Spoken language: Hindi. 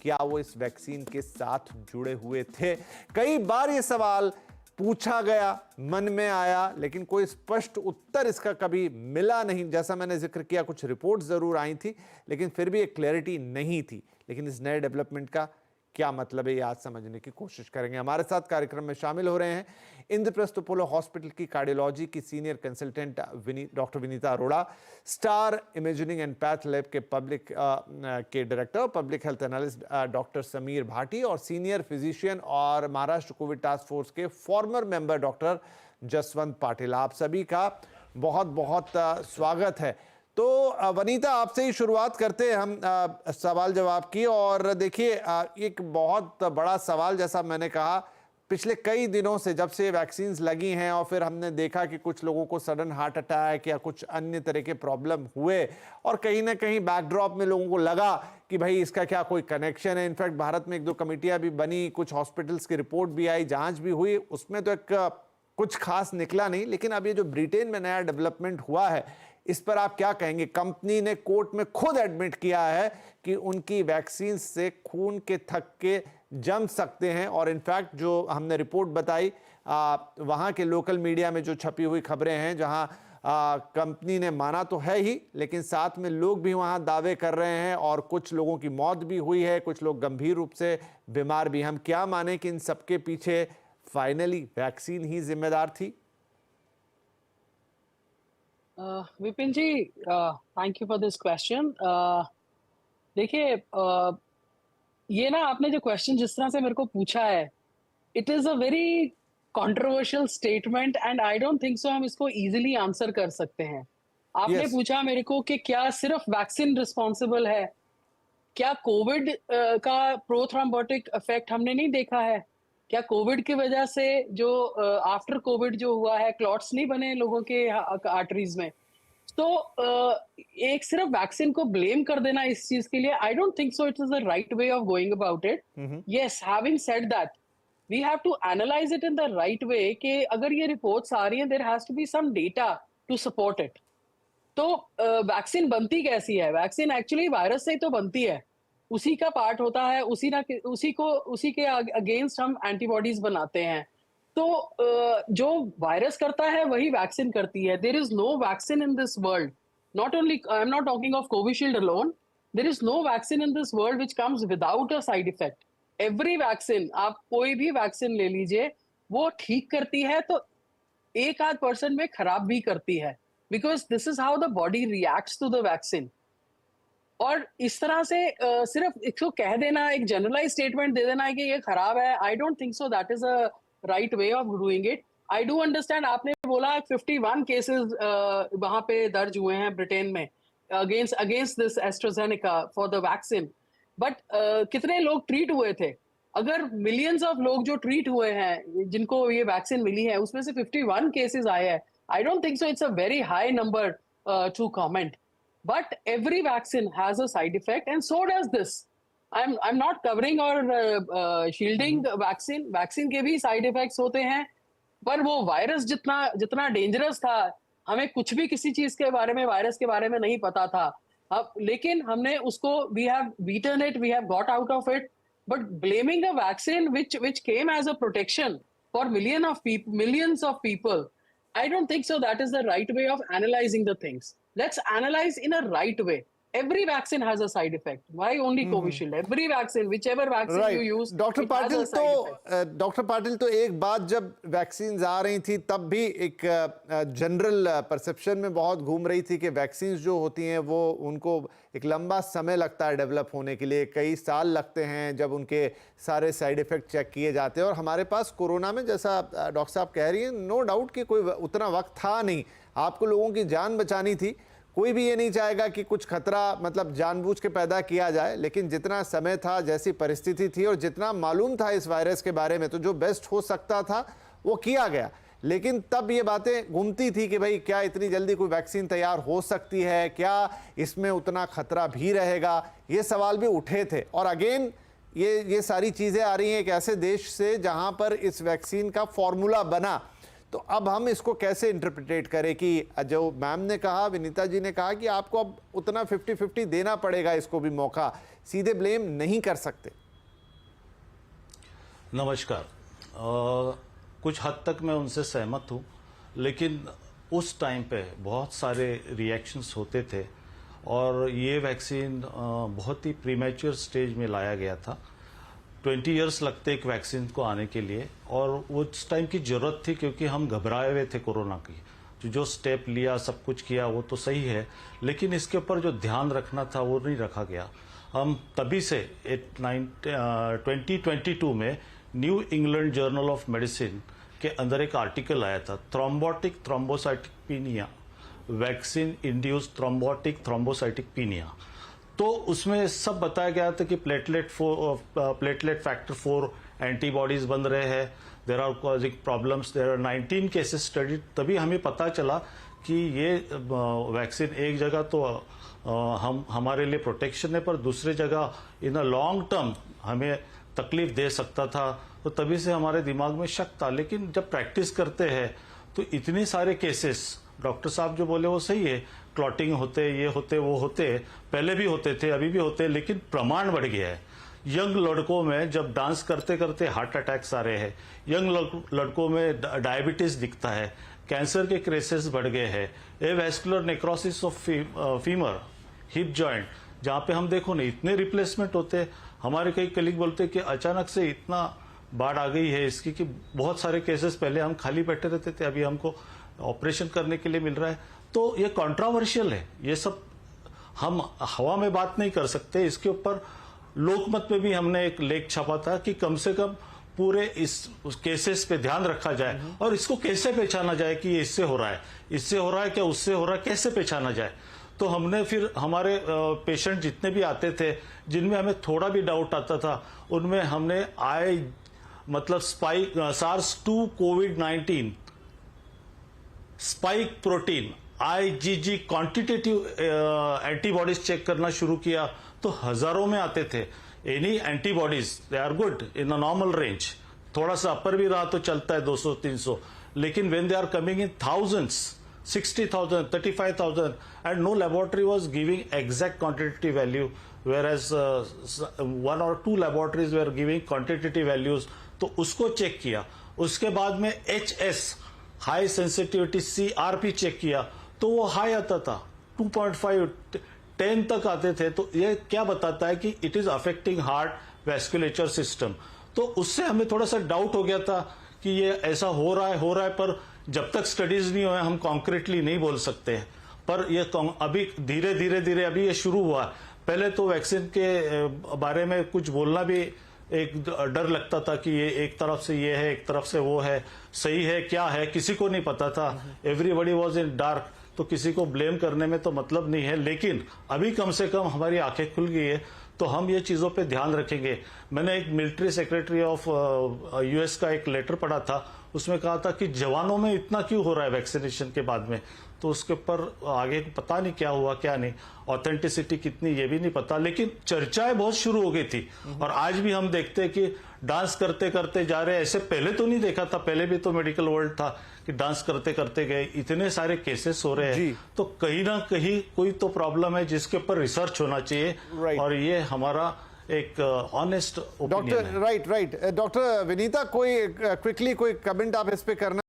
क्या वो इस वैक्सीन के साथ जुड़े हुए थे? कई बार ये सवाल पूछा गया, मन में आया, लेकिन कोई स्पष्ट उत्तर इसका कभी मिला नहीं। जैसा मैंने जिक्र किया, कुछ रिपोर्ट जरूर आई थी, लेकिन फिर भी एक क्लैरिटी नहीं थी। लेकिन इस नए डेवलपमेंट का क्या मतलब है, ये आज समझने की कोशिश करेंगे। हमारे साथ कार्यक्रम में शामिल हो रहे हैं इंद्रप्रस्थ अपोलो हॉस्पिटल की कार्डियोलॉजी की senior consultant doctor Vinita Arora, star imaging and path lab के के डायरेक्टर और public health analyst doctor Sameer Bhati, और सीनियर फिजिशियन और महाराष्ट्र कोविड टास्क फोर्स के farmer member doctor Jaswant Patil. आप सभी का बहुत बहुत स्वागत है। तो वनीता, आपसे ही शुरुआत करते हैं हम सवाल जवाब की। और देखिए, एक बहुत बड़ा सवाल, जैसा मैंने कहा, पिछले कई दिनों से जब से वैक्सीन्स लगी हैं और फिर हमने देखा कि कुछ लोगों को सडन हार्ट अटैक या कुछ अन्य तरह के प्रॉब्लम हुए, और कहीं ना कहीं बैकड्रॉप में लोगों को लगा कि भाई इसका क्या कोई कनेक्शन है। इनफैक्ट भारत में 1-2 कमेटियां भी बनी, कुछ हॉस्पिटल्स की रिपोर्ट भी आई, जाँच भी हुई, उसमें तो कुछ खास निकला नहीं। लेकिन अब ये जो ब्रिटेन में नया डेवलपमेंट हुआ है, इस पर आप क्या कहेंगे? कंपनी ने कोर्ट में खुद एडमिट किया है कि उनकी वैक्सीन से खून के थक्के जम सकते हैं। और इनफैक्ट जो हमने रिपोर्ट बताई, वहाँ के लोकल मीडिया में जो छपी हुई खबरें हैं, जहाँ कंपनी ने माना तो है ही, लेकिन साथ में लोग भी वहाँ दावे कर रहे हैं, और कुछ लोगों की मौत भी हुई है, कुछ लोग गंभीर रूप से बीमार भी। हम क्या माने कि इन सबके पीछे फाइनली वैक्सीन ही जिम्मेदार थी? Vipin ji, thank you for this question. देखिए, ये ना, आपने जो क्वेश्चन जिस तरह से मेरे को पूछा है, it is a very controversial statement and I don't think सो हम इसको इजीली आंसर कर सकते हैं। आपने पूछा मेरे को कि क्या सिर्फ वैक्सीन रिस्पॉन्सिबल है, क्या कोविड का प्रोथ्रोम्बोटिक इफेक्ट हमने नहीं देखा है? क्या कोविड की वजह से जो आफ्टर कोविड जो हुआ है, क्लॉट्स नहीं बने लोगों के आर्टरीज में? तो एक सिर्फ वैक्सीन को ब्लेम कर देना इस चीज के लिए, I don't think so it is the right way of going about it. Yes, having said that, we have to analyse it in the right way कि अगर ये रिपोर्ट्स आ रही हैं, there has to be some data to support it. तो वैक्सीन बनती कैसी है? वैक्सीन एक्चुअली वायरस से ही तो बनती है, उसी का पार्ट होता है, उसी के अगेंस्ट हम एंटीबॉडीज बनाते हैं। तो जो वायरस करता है वही वैक्सीन करती है। There is no vaccine in this world, not only, I am not talking of Covishield alone, there is no vaccine in this world which comes without a side effect. Every vaccine, आप कोई भी वैक्सीन ले लीजिए, वो ठीक करती है तो एक आध % में खराब भी करती है, because this is how the body reacts to the vaccine. और इस तरह से सिर्फ इसको कह देना, एक जनरलाइज स्टेटमेंट दे देना है कि ये खराब है, आई don't think so that is a right way of doing it. I do understand, आपने बोला 51 केसेस वहां पे दर्ज हुए हैं ब्रिटेन में against this AstraZeneca for the vaccine, but कितने लोग ट्रीट हुए थे? अगर मिलियंस ऑफ लोग जो ट्रीट हुए हैं, जिनको ये वैक्सीन मिली है, उसमें से 51 केसेस आए हैं, आई don't think so it's a very high number two comment. But every vaccine has a side effect, and so does this. I'm not covering or shielding vaccine. Vaccine के भी side effects होते हैं, पर वो वायरस जितना डेंजरस था, हमें कुछ भी किसी चीज के बारे में, वायरस के बारे में नहीं पता था। अब लेकिन हमने उसको, we have beaten it, we have got out of it. But blaming a vaccine which came as a protection for millions of people, I don't think so that is the right way of analyzing the things. Let's analyze in a right way. Every vaccine has a side effect. Why only Covishield? Every vaccine, whichever vaccine you use, doctor it has a side effect. Doctor Patil, तो एक बात, जब वैक्सीन आ रही थी तब भी एक जनरल परसेप्शन में बहुत घूम रही थी कि वैक्सीन जो होती हैं वो उनको एक लंबा समय लगता है डेवलप होने के लिए, कई साल लगते हैं जब उनके सारे साइड इफेक्ट चेक किए जाते हैं। और हमारे पास कोरोना में, जैसा डॉक्टर साहब कह रही हैं, नो डाउट कि कोई उतना वक्त था नहीं, आपको लोगों की जान बचानी थी। कोई भी ये नहीं चाहेगा कि कुछ खतरा मतलब जानबूझ के पैदा किया जाए, लेकिन जितना समय था, जैसी परिस्थिति थी और जितना मालूम था इस वायरस के बारे में, तो जो बेस्ट हो सकता था वो किया गया। लेकिन तब ये बातें घूमती थी कि भाई क्या इतनी जल्दी कोई वैक्सीन तैयार हो सकती है, क्या इसमें उतना खतरा भी रहेगा, ये सवाल भी उठे थे। और अगेन ये सारी चीज़ें आ रही हैं एक ऐसे देश से जहाँ पर इस वैक्सीन का फॉर्मूला बना। तो तो अब हम इसको कैसे इंटरप्रिटेट करें कि जो मैम ने कहा, विनीता जी ने कहा कि आपको अब उतना 50-50 देना पड़ेगा, इसको भी मौका, सीधे ब्लेम नहीं कर सकते। नमस्कार। कुछ हद तक मैं उनसे सहमत हूँ, लेकिन उस टाइम पे बहुत सारे रिएक्शंस होते थे और ये वैक्सीन बहुत ही प्रीमैच्योर स्टेज में लाया गया था। 20 इयर्स लगते एक वैक्सीन को आने के लिए, और उस टाइम की जरूरत थी क्योंकि हम घबराए हुए थे कोरोना की। जो स्टेप लिया, सब कुछ किया, वो तो सही है, लेकिन इसके ऊपर जो ध्यान रखना था वो नहीं रखा गया। हम तभी से 2022 में new England journal of medicine के अंदर एक आर्टिकल आया था, थ्रोम्बोटिक थ्रोम्बोसाइटिकपीनिया, वैक्सीन इंड्यूस्ड थ्रोम्बोटिक थ्रोम्बोसाइटिकपीनिया। तो उसमें सब बताया गया था कि प्लेटलेट फैक्टर 4 एंटीबॉडीज बन रहे हैं, there are causing problems, there are 19 cases study. तभी हमें पता चला कि ये वैक्सीन एक जगह तो हमारे लिए प्रोटेक्शन है, पर दूसरी जगह इन अ लॉन्ग टर्म हमें तकलीफ दे सकता था। तो तभी से हमारे दिमाग में शक था। लेकिन जब प्रैक्टिस करते हैं तो इतने सारे केसेस, डॉक्टर साहब जो बोले वो सही है, क्लॉटिंग होते, ये होते, वो होते, पहले भी होते थे, अभी भी होते, लेकिन प्रमाण बढ़ गया है। यंग लड़कों में जब डांस करते करते हार्ट अटैक्स आ रहे हैं, यंग लड़कों में डायबिटीज दिखता है, कैंसर के केसेस बढ़ गए हैं, avascular necrosis of femur, hip joint, जहां पे हम देखो ना इतने रिप्लेसमेंट होते। हमारे कई कलीग बोलते कि अचानक से इतना बाढ़ आ गई है इसकी कि बहुत सारे केसेस पहले हम खाली बैठे रहते थे, अभी हमको ऑपरेशन करने के लिए मिल रहा है। तो ये कंट्रोवर्शियल है, ये सब हम हवा में बात नहीं कर सकते। इसके ऊपर लोकमत में भी हमने एक लेख छापा था कि कम से कम पूरे इस केसेस पे ध्यान रखा जाए और इसको कैसे पहचाना जाए कि ये इससे हो रहा है, इससे हो रहा है क्या, उससे हो रहा है, कैसे पहचाना जाए। तो हमने फिर हमारे पेशेंट जितने भी आते थे जिनमें हमें थोड़ा भी डाउट आता था, उनमें हमने spike SARS-2 COVID-19 spike protein IgG quantitative antibodies check करना शुरू किया। तो हजारों में आते थे। Any antibodies they are good in a normal range, थोड़ा सा अपर भी रहा तो चलता है 200-300, लेकिन when they are coming in thousands, 60,000, 35,000, and no laboratory was giving exact quantitative value, whereas 1 or 2 laboratories were giving quantitative values. तो उसको चेक किया। उसके बाद में HS high sensitivity CRP check किया तो वो हाई आता था, 2.5, 10 तक आते थे। तो ये क्या बताता है कि it is affecting heart vasculature system. तो उससे हमें थोड़ा सा डाउट हो गया था कि ये ऐसा हो रहा है, पर जब तक स्टडीज नहीं हुए हम कॉन्क्रीटली नहीं बोल सकते हैं। पर ये अभी धीरे धीरे अभी ये शुरू हुआ। पहले तो वैक्सीन के बारे में कुछ बोलना भी एक डर लगता था कि ये एक तरफ से ये है, एक तरफ से वो है, सही है क्या है, किसी को नहीं पता था। एवरीबॉडी वाज इन डार्क, तो किसी को ब्लेम करने में तो मतलब नहीं है। लेकिन अभी कम से कम हमारी आंखें खुल गई है, तो हम ये चीजों पे ध्यान रखेंगे। मैंने एक मिलिट्री सेक्रेटरी ऑफ US का एक लेटर पढ़ा था, उसमें कहा था कि जवानों में इतना क्यों हो रहा है वैक्सीनेशन के बाद में। तो उसके ऊपर आगे पता नहीं क्या हुआ क्या नहीं, ऑथेंटिसिटी कितनी ये भी नहीं पता, लेकिन चर्चाएं बहुत शुरू हो गई थी। और आज भी हम देखते हैं कि डांस करते करते जा रहे हैं। ऐसे पहले तो नहीं देखा था, पहले भी तो मेडिकल वर्ल्ड था कि डांस करते करते गए, इतने सारे केसेस हो रहे हैं। तो कहीं ना कहीं कोई तो प्रॉब्लम है जिसके ऊपर रिसर्च होना चाहिए। और ये हमारा एक ऑनेस्ट ओपिनियन है। राइट। डॉक्टर विनीता, कोई क्विकली कोई कमेंट आप इस पे करना